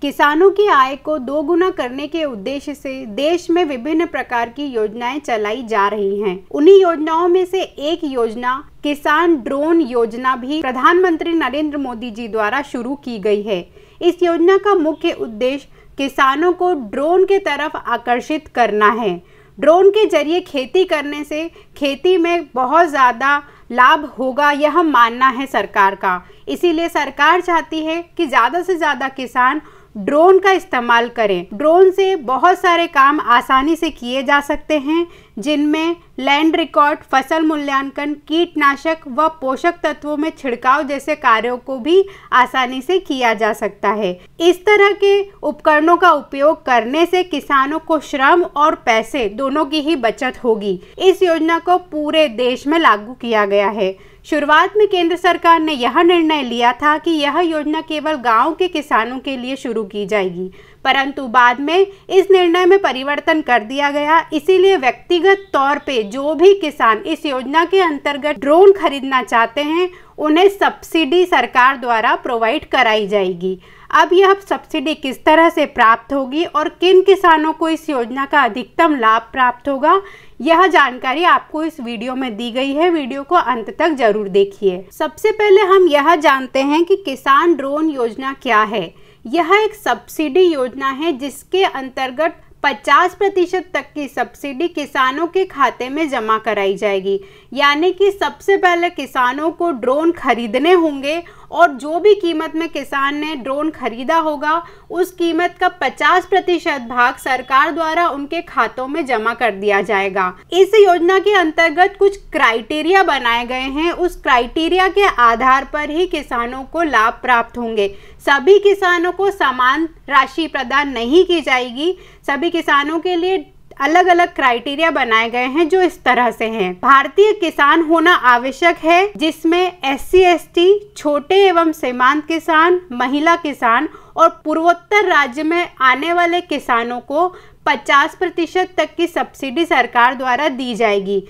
किसानों की आय को दोगुना करने के उद्देश्य से देश में विभिन्न प्रकार की योजनाएं चलाई जा रही हैं। उन्हीं योजनाओं में से एक योजना किसान ड्रोन योजना भी प्रधानमंत्री नरेंद्र मोदी जी द्वारा शुरू की गई है। इस योजना का मुख्य उद्देश्य किसानों को ड्रोन के तरफ आकर्षित करना है। ड्रोन के जरिए खेती करने से खेती में बहुत ज़्यादा लाभ होगा, यह मानना है सरकार का। इसीलिए सरकार चाहती है कि ज़्यादा से ज़्यादा किसान ड्रोन का इस्तेमाल करें। ड्रोन से बहुत सारे काम आसानी से किए जा सकते हैं, जिनमें लैंड रिकॉर्ड, फसल मूल्यांकन, कीटनाशक व पोषक तत्वों में छिड़काव जैसे कार्यों को भी आसानी से किया जा सकता है। इस तरह के उपकरणों का उपयोग करने से किसानों को श्रम और पैसे दोनों की ही बचत होगी। इस योजना को पूरे देश में लागू किया गया है। शुरुआत में केंद्र सरकार ने यह निर्णय लिया था कि यह योजना केवल गांव के किसानों के लिए शुरू की जाएगी, परंतु बाद में इस निर्णय में परिवर्तन कर दिया गया। इसीलिए व्यक्तिगत तौर पे जो भी किसान इस योजना के अंतर्गत ड्रोन खरीदना चाहते हैं, उन्हें सब्सिडी सरकार द्वारा प्रोवाइड कराई जाएगी। अब यह सब्सिडी किस तरह से प्राप्त होगी और किन किसानों को इस योजना का अधिकतम लाभ प्राप्त होगा, यह जानकारी आपको इस वीडियो में दी गई है। वीडियो को अंत तक जरूर देखिए। सबसे पहले हम यह जानते हैं कि किसान ड्रोन योजना क्या है। यह एक सब्सिडी योजना है जिसके अंतर्गत 50% तक की सब्सिडी किसानों के खाते में जमा कराई जाएगी। यानी कि सबसे पहले किसानों को ड्रोन खरीदने होंगे और जो भी कीमत में किसान ने ड्रोन खरीदा होगा, उस कीमत का 50% भाग सरकार द्वारा उनके खातों में जमा कर दिया जाएगा। इस योजना के अंतर्गत कुछ क्राइटेरिया बनाए गए हैं। उस क्राइटेरिया के आधार पर ही किसानों को लाभ प्राप्त होंगे। सभी किसानों को समान राशि प्रदान नहीं की जाएगी। सभी किसानों के लिए अलग अलग क्राइटेरिया बनाए गए हैं, जो इस तरह से हैं। भारतीय किसान होना आवश्यक है, जिसमें SC ST, छोटे एवं सीमांत किसान, महिला किसान और पूर्वोत्तर राज्य में आने वाले किसानों को 50% तक की सब्सिडी सरकार द्वारा दी जाएगी,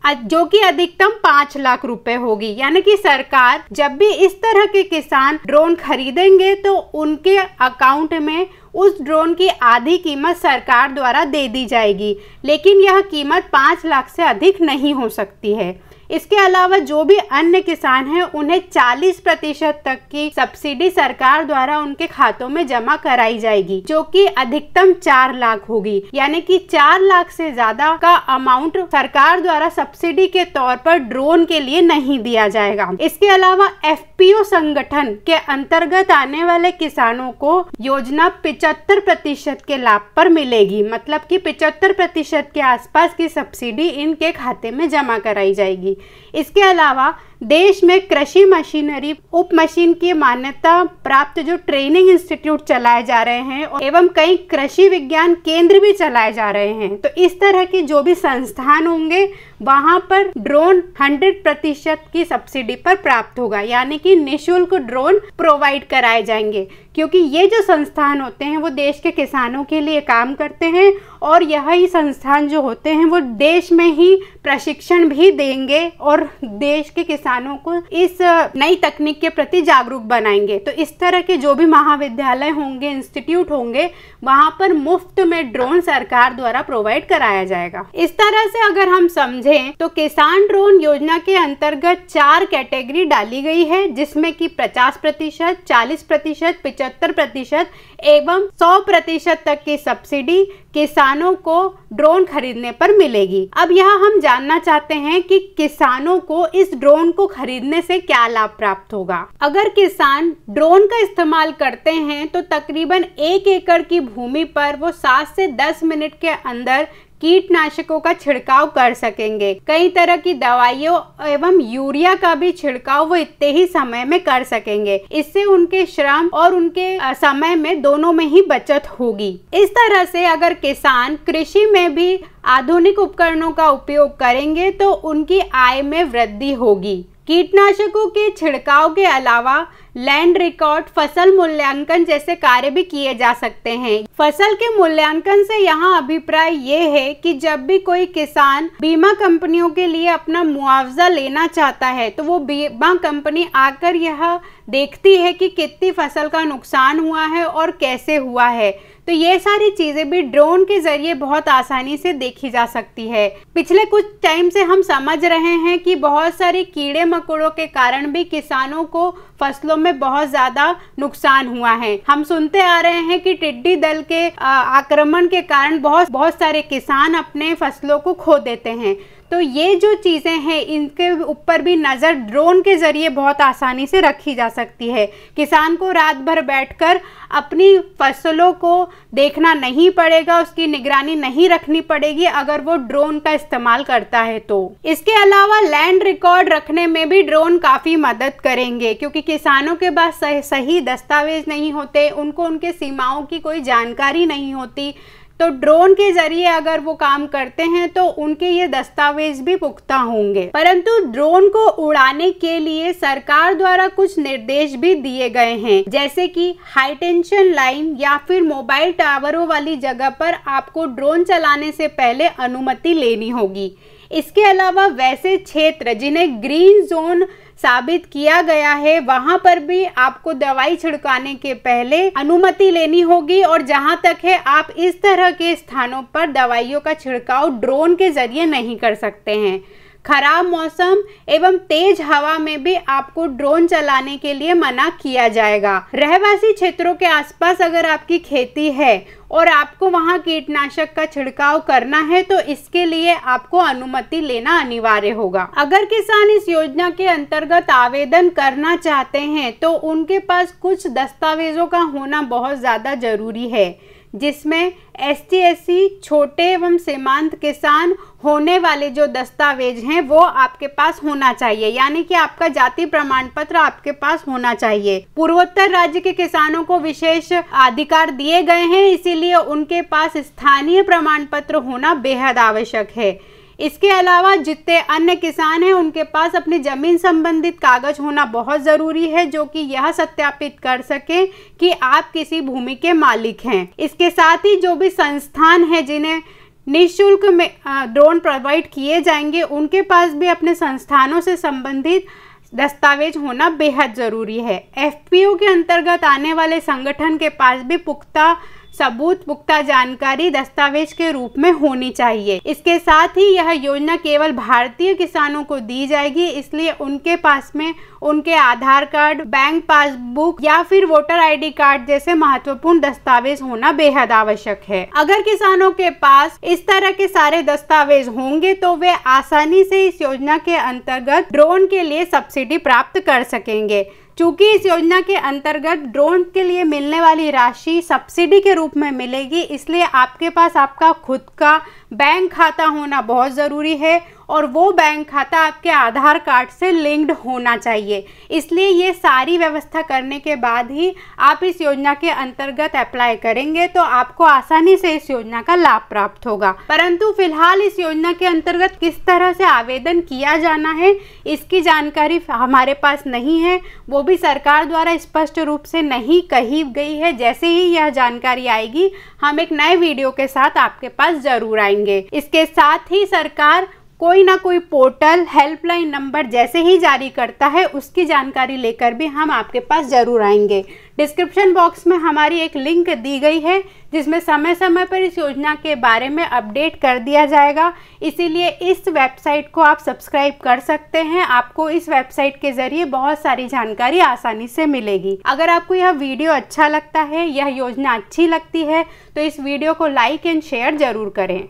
जो कि अधिकतम 5 लाख रुपए होगी। यानी कि सरकार जब भी इस तरह के किसान ड्रोन खरीदेंगे तो उनके अकाउंट में उस ड्रोन की आधी कीमत सरकार द्वारा दे दी जाएगी, लेकिन यह कीमत 5 लाख से अधिक नहीं हो सकती है। इसके अलावा जो भी अन्य किसान हैं, उन्हें 40% तक की सब्सिडी सरकार द्वारा उनके खातों में जमा कराई जाएगी, जो कि अधिकतम 4 लाख होगी। यानी कि 4 लाख से ज्यादा का अमाउंट सरकार द्वारा सब्सिडी के तौर पर ड्रोन के लिए नहीं दिया जाएगा। इसके अलावा FPO संगठन के अंतर्गत आने वाले किसानों को योजना 75% के लाभ पर मिलेगी। मतलब कि 75% के आसपास की सब्सिडी इनके खाते में जमा कराई जाएगी। इसके अलावा देश में कृषि मशीनरी उप मशीन की मान्यता प्राप्त जो ट्रेनिंग इंस्टीट्यूट चलाए जा रहे हैं एवं कई कृषि विज्ञान केंद्र भी चलाए जा रहे हैं, तो इस तरह के जो भी संस्थान होंगे वहां पर ड्रोन 100% की सब्सिडी पर प्राप्त होगा। यानी कि निःशुल्क ड्रोन प्रोवाइड कराए जाएंगे, क्योंकि ये जो संस्थान होते हैं वो देश के किसानों के लिए काम करते हैं और यही संस्थान जो होते हैं वो देश में ही प्रशिक्षण भी देंगे और देश के किसानों को इस नई तकनीक के प्रति जागरूक बनाएंगे। तो इस तरह के जो भी महाविद्यालय होंगे, इंस्टीट्यूट होंगे, वहां पर मुफ्त में ड्रोन सरकार द्वारा प्रोवाइड कराया जाएगा। इस तरह से अगर हम समझें तो किसान ड्रोन योजना के अंतर्गत 4 कैटेगरी डाली गई है, जिसमें कि 50%, 40%, 75% एवं 100% तक की सब्सिडी किसानों को ड्रोन खरीदने पर मिलेगी। अब यहाँ हम जानना चाहते हैं कि किसानों को इस ड्रोन को खरीदने से क्या लाभ प्राप्त होगा। अगर किसान ड्रोन का इस्तेमाल करते हैं तो तकरीबन 1 एकड़ की भूमि पर वो 7 से 10 मिनट के अंदर कीटनाशकों का छिड़काव कर सकेंगे। कई तरह की दवाइयों एवं यूरिया का भी छिड़काव वो इतने ही समय में कर सकेंगे। इससे उनके श्रम और उनके समय में दोनों में ही बचत होगी। इस तरह से अगर किसान कृषि में भी आधुनिक उपकरणों का उपयोग करेंगे तो उनकी आय में वृद्धि होगी। कीटनाशकों के छिड़काव के अलावा लैंड रिकॉर्ड, फसल मूल्यांकन जैसे कार्य भी किए जा सकते हैं। फसल के मूल्यांकन से यहाँ अभिप्राय ये है कि जब भी कोई किसान बीमा कंपनियों के लिए अपना मुआवजा लेना चाहता है तो वो बीमा कंपनी आकर यह देखती है कि कितनी फसल का नुकसान हुआ है और कैसे हुआ है। तो ये सारी चीज़ें भी ड्रोन के ज़रिए बहुत आसानी से देखी जा सकती है। पिछले कुछ टाइम से हम समझ रहे हैं कि बहुत सारे कीड़े मकोड़ों के कारण भी किसानों को फसलों में बहुत ज़्यादा नुकसान हुआ है। हम सुनते आ रहे हैं कि टिड्डी दल के आक्रमण के कारण बहुत सारे किसान अपने फसलों को खो देते हैं। तो ये जो चीज़ें हैं इनके ऊपर भी नज़र ड्रोन के ज़रिए बहुत आसानी से रखी जा सकती है। किसान को रात भर बैठकर अपनी फसलों को देखना नहीं पड़ेगा, उसकी निगरानी नहीं रखनी पड़ेगी अगर वो ड्रोन का इस्तेमाल करता है तो। इसके अलावा लैंड रिकॉर्ड रखने में भी ड्रोन काफ़ी मदद करेंगे, क्योंकि किसानों के पास सही दस्तावेज नहीं होते, उनको उनके सीमाओं की कोई जानकारी नहीं होती। तो ड्रोन के जरिए अगर वो काम करते हैं तो उनके ये दस्तावेज भी पुख्ता होंगे। परंतु ड्रोन को उड़ाने के लिए सरकार द्वारा कुछ निर्देश भी दिए गए हैं, जैसे कि हाई टेंशन लाइन या फिर मोबाइल टावरों वाली जगह पर आपको ड्रोन चलाने से पहले अनुमति लेनी होगी। इसके अलावा वैसे क्षेत्र जिन्हें ग्रीन जोन साबित किया गया है वहां पर भी आपको दवाई छिड़काने के पहले अनुमति लेनी होगी। और जहां तक है आप इस तरह के स्थानों पर दवाइयों का छिड़काव ड्रोन के जरिए नहीं कर सकते हैं। खराब मौसम एवं तेज हवा में भी आपको ड्रोन चलाने के लिए मना किया जाएगा। रहवासी क्षेत्रों के आसपास अगर आपकी खेती है और आपको वहां कीटनाशक का छिड़काव करना है तो इसके लिए आपको अनुमति लेना अनिवार्य होगा। अगर किसान इस योजना के अंतर्गत आवेदन करना चाहते हैं तो उनके पास कुछ दस्तावेजों का होना बहुत ज़्यादा जरूरी है, जिसमें ST/SC छोटे एवं सीमांत किसान होने वाले जो दस्तावेज हैं वो आपके पास होना चाहिए, यानी कि आपका जाति प्रमाण पत्र आपके पास होना चाहिए। पूर्वोत्तर राज्य के किसानों को विशेष अधिकार दिए गए हैं, इसीलिए उनके पास स्थानीय प्रमाण पत्र होना बेहद आवश्यक है। इसके अलावा जितने अन्य किसान हैं उनके पास अपनी जमीन संबंधित कागज होना बहुत ज़रूरी है, जो कि यह सत्यापित कर सके कि आप किसी भूमि के मालिक हैं। इसके साथ ही जो भी संस्थान है जिन्हें निःशुल्क में ड्रोन प्रोवाइड किए जाएंगे उनके पास भी अपने संस्थानों से संबंधित दस्तावेज होना बेहद ज़रूरी है। FPO के अंतर्गत आने वाले संगठन के पास भी पुख्ता सबूत, पुख्ता जानकारी दस्तावेज के रूप में होनी चाहिए। इसके साथ ही यह योजना केवल भारतीय किसानों को दी जाएगी, इसलिए उनके पास में उनके आधार कार्ड, बैंक पासबुक या फिर वोटर ID कार्ड जैसे महत्वपूर्ण दस्तावेज होना बेहद आवश्यक है। अगर किसानों के पास इस तरह के सारे दस्तावेज होंगे तो वे आसानी से इस योजना के अंतर्गत ड्रोन के लिए सब्सिडी प्राप्त कर सकेंगे। चूँकि इस योजना के अंतर्गत ड्रोन के लिए मिलने वाली राशि सब्सिडी के रूप में मिलेगी, इसलिए आपके पास आपका खुद का बैंक खाता होना बहुत ज़रूरी है और वो बैंक खाता आपके आधार कार्ड से लिंक्ड होना चाहिए। इसलिए ये सारी व्यवस्था करने के बाद ही आप इस योजना के अंतर्गत अप्लाई करेंगे तो आपको आसानी से इस योजना का लाभ प्राप्त होगा। परंतु फिलहाल इस योजना के अंतर्गत किस तरह से आवेदन किया जाना है इसकी जानकारी हमारे पास नहीं है, वो भी सरकार द्वारा स्पष्ट रूप से नहीं कही गई है। जैसे ही यह जानकारी आएगी हम एक नए वीडियो के साथ आपके पास जरूर आएंगे। इसके साथ ही सरकार कोई ना कोई पोर्टल, हेल्पलाइन नंबर जैसे ही जारी करता है उसकी जानकारी लेकर भी हम आपके पास जरूर आएंगे। डिस्क्रिप्शन बॉक्स में हमारी एक लिंक दी गई है जिसमें समय समय पर इस योजना के बारे में अपडेट कर दिया जाएगा, इसीलिए इस वेबसाइट को आप सब्सक्राइब कर सकते हैं। आपको इस वेबसाइट के जरिए बहुत सारी जानकारी आसानी से मिलेगी। अगर आपको यह वीडियो अच्छा लगता है, यह योजना अच्छी लगती है तो इस वीडियो को लाइक एंड शेयर जरूर करें।